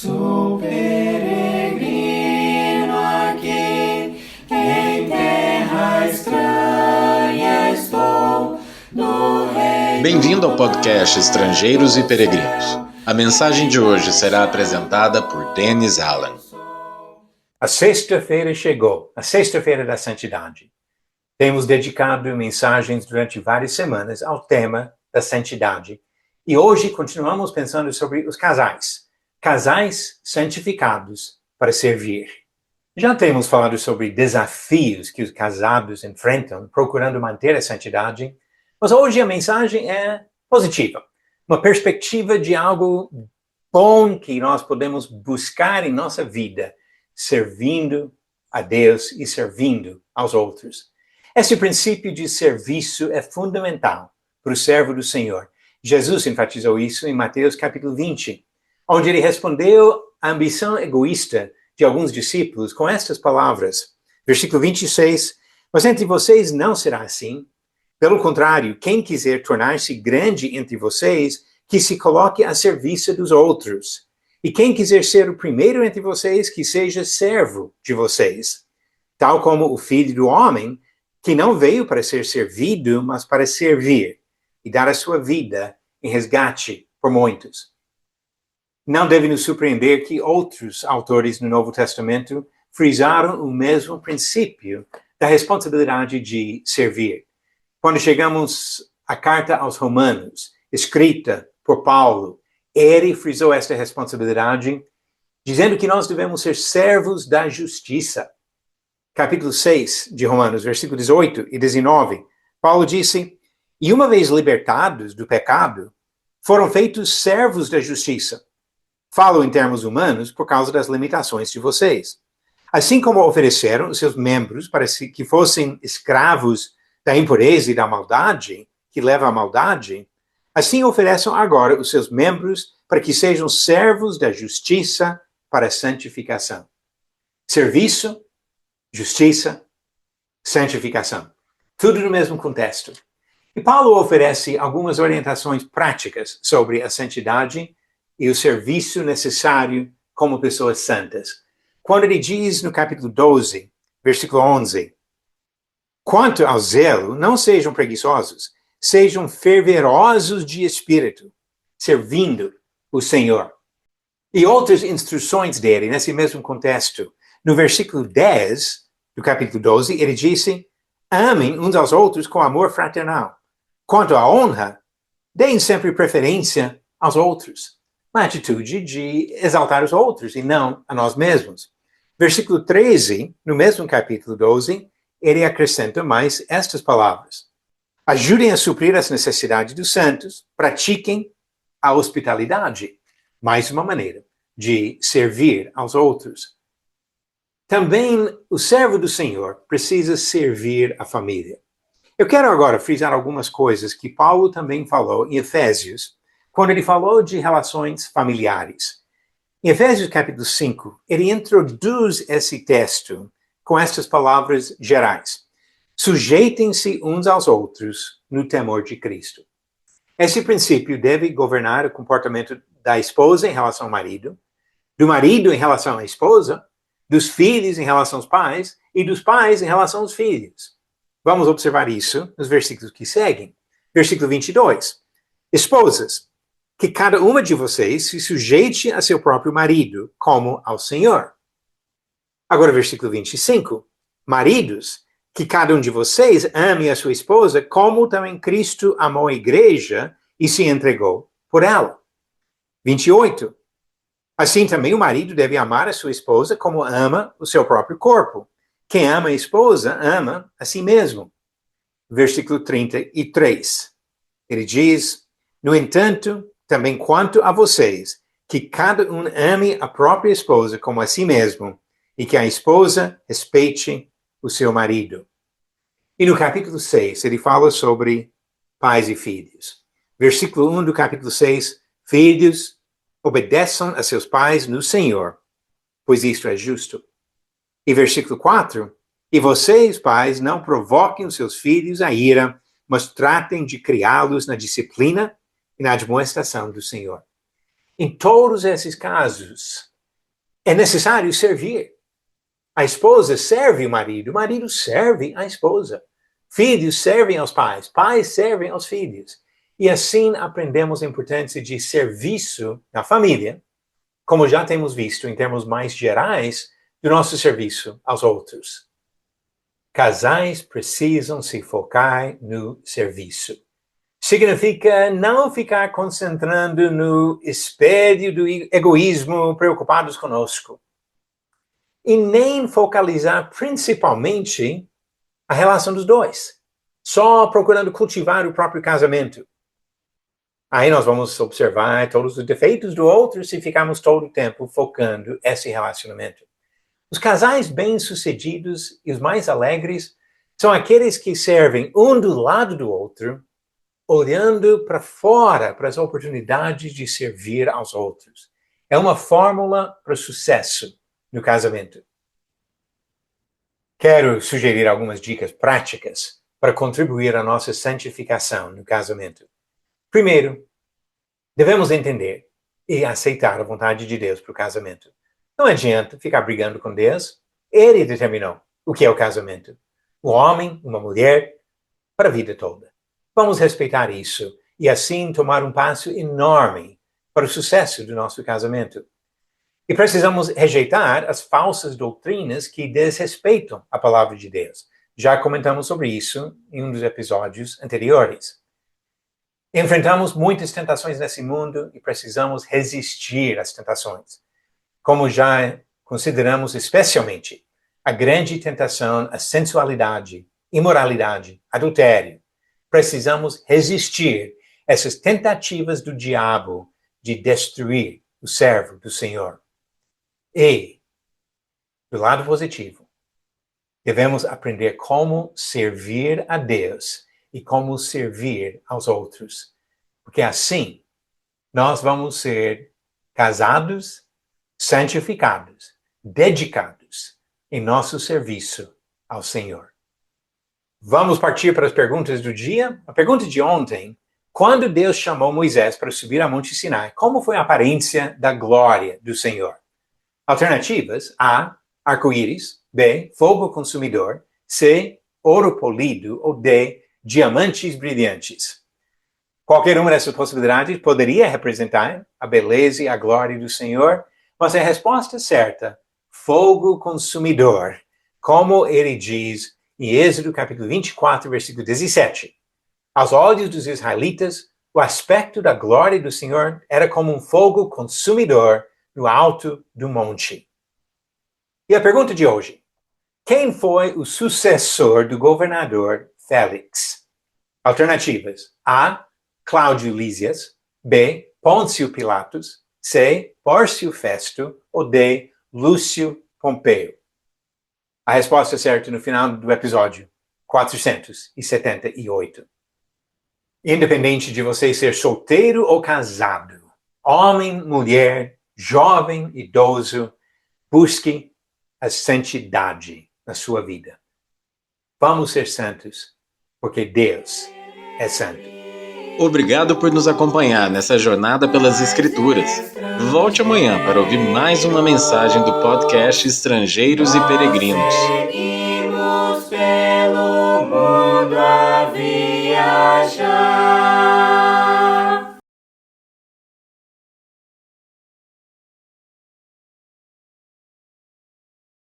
Sou peregrino aqui, em terra estranha estou, no reino. Bem-vindo ao podcast Estrangeiros e Peregrinos. A mensagem de hoje será apresentada por Dennis Allen. A sexta-feira chegou, a sexta-feira da santidade. Temos dedicado mensagens durante várias semanas ao tema da santidade. E hoje continuamos pensando sobre os casais santificados para servir. Já temos falado sobre desafios que os casados enfrentam procurando manter a santidade, mas hoje a mensagem é positiva. Uma perspectiva de algo bom que nós podemos buscar em nossa vida, servindo a Deus e servindo aos outros. Esse princípio de serviço é fundamental para o servo do Senhor. Jesus enfatizou isso em Mateus capítulo 20, onde ele respondeu à ambição egoísta de alguns discípulos com estas palavras. Versículo 26, mas entre vocês não será assim. Pelo contrário, quem quiser tornar-se grande entre vocês, que se coloque a serviço dos outros. E quem quiser ser o primeiro entre vocês, que seja servo de vocês. Tal como o Filho do Homem, que não veio para ser servido, mas para servir e dar a sua vida em resgate por muitos. Não deve nos surpreender que outros autores no Novo Testamento frisaram o mesmo princípio da responsabilidade de servir. Quando chegamos à carta aos Romanos, escrita por Paulo, ele frisou esta responsabilidade, dizendo que nós devemos ser servos da justiça. Capítulo 6 de Romanos, versículos 18 e 19, Paulo disse, e uma vez libertados do pecado, foram feitos servos da justiça. Falo em termos humanos por causa das limitações de vocês. Assim como ofereceram os seus membros para que fossem escravos da impureza e da maldade, que leva à maldade, assim ofereçam agora os seus membros para que sejam servos da justiça para a santificação. Serviço, justiça, santificação. Tudo no mesmo contexto. E Paulo oferece algumas orientações práticas sobre a santidade e o serviço necessário como pessoas santas. Quando ele diz no capítulo 12, versículo 11, quanto ao zelo, não sejam preguiçosos, sejam fervorosos de espírito, servindo o Senhor. E outras instruções dele nesse mesmo contexto. No versículo 10 do capítulo 12, ele disse, amem uns aos outros com amor fraternal. Quanto à honra, deem sempre preferência aos outros. Uma atitude de exaltar os outros e não a nós mesmos. Versículo 13, no mesmo capítulo 12, ele acrescenta mais estas palavras. Ajudem a suprir as necessidades dos santos, pratiquem a hospitalidade. Mais uma maneira de servir aos outros. Também o servo do Senhor precisa servir a família. Eu quero agora frisar algumas coisas que Paulo também falou em Efésios, quando ele falou de relações familiares. Em Efésios capítulo 5, ele introduz esse texto com estas palavras gerais. Sujeitem-se uns aos outros no temor de Cristo. Esse princípio deve governar o comportamento da esposa em relação ao marido, do marido em relação à esposa, dos filhos em relação aos pais e dos pais em relação aos filhos. Vamos observar isso nos versículos que seguem. Versículo 22. Esposas, que cada uma de vocês se sujeite a seu próprio marido, como ao Senhor. Agora, versículo 25. Maridos, que cada um de vocês ame a sua esposa, como também Cristo amou a igreja e se entregou por ela. 28. Assim também o marido deve amar a sua esposa como ama o seu próprio corpo. Quem ama a esposa, ama a si mesmo. Versículo 33. Ele diz, no entanto, também quanto a vocês, que cada um ame a própria esposa como a si mesmo, e que a esposa respeite o seu marido. E no capítulo 6, ele fala sobre pais e filhos. Versículo 1 do capítulo 6, filhos, obedeçam a seus pais no Senhor, pois isto é justo. E versículo 4, e vocês, pais, não provoquem os seus filhos à ira, mas tratem de criá-los na disciplina e na admoestação do Senhor. Em todos esses casos, É necessário servir. A esposa serve o marido serve a esposa. Filhos servem aos pais, pais servem aos filhos. E assim aprendemos a importância de serviço na família, como já temos visto em termos mais gerais do nosso serviço aos outros. Casais precisam se focar no serviço. Significa não ficar concentrando no espelho do egoísmo, preocupados conosco. E nem focalizar principalmente a relação dos dois, só procurando cultivar o próprio casamento. Aí nós vamos observar todos os defeitos do outro se ficarmos todo o tempo focando esse relacionamento. Os casais bem-sucedidos e os mais alegres são aqueles que servem um do lado do outro, olhando para fora, para as oportunidades de servir aos outros. É uma fórmula para o sucesso no casamento. Quero sugerir algumas dicas práticas para contribuir à nossa santificação no casamento. Primeiro, devemos entender e aceitar a vontade de Deus para o casamento. Não adianta ficar brigando com Deus. Ele determinou o que é o casamento. Um homem, uma mulher, para a vida toda. Vamos respeitar isso e assim tomar um passo enorme para o sucesso do nosso casamento. E precisamos rejeitar as falsas doutrinas que desrespeitam a palavra de Deus. Já comentamos sobre isso em um dos episódios anteriores. Enfrentamos muitas tentações nesse mundo e precisamos resistir às tentações. Como já consideramos especialmente a grande tentação, a sensualidade, imoralidade, adultério. Precisamos resistir a essas tentativas do diabo de destruir o servo do Senhor. E, do lado positivo, devemos aprender como servir a Deus e como servir aos outros. Porque assim, nós vamos ser casados, santificados, dedicados em nosso serviço ao Senhor. Vamos partir para as perguntas do dia? A pergunta de ontem: quando Deus chamou Moisés para subir a Monte Sinai, como foi a aparência da glória do Senhor? Alternativas: A, arco-íris; B, fogo consumidor; C, ouro polido; ou D, diamantes brilhantes. Qualquer uma dessas possibilidades poderia representar a beleza e a glória do Senhor, mas a resposta certa: fogo consumidor, como ele diz em Êxodo capítulo 24, versículo 17. Aos olhos dos israelitas, o aspecto da glória do Senhor era como um fogo consumidor no alto do monte. E a pergunta de hoje: quem foi o sucessor do governador Félix? Alternativas: A, Cláudio Lísias; B, Pôncio Pilatos; C, Pórcio Festo; ou D, Lúcio Pompeu. A resposta certa no final do episódio 478. Independente de você ser solteiro ou casado, homem, mulher, jovem, idoso, busque a santidade na sua vida. Vamos ser santos, porque Deus é santo. Obrigado por nos acompanhar nessa jornada pelas Escrituras. Volte amanhã para ouvir mais uma mensagem do podcast Estrangeiros e Peregrinos. Seguimos pelo mundo a viajar.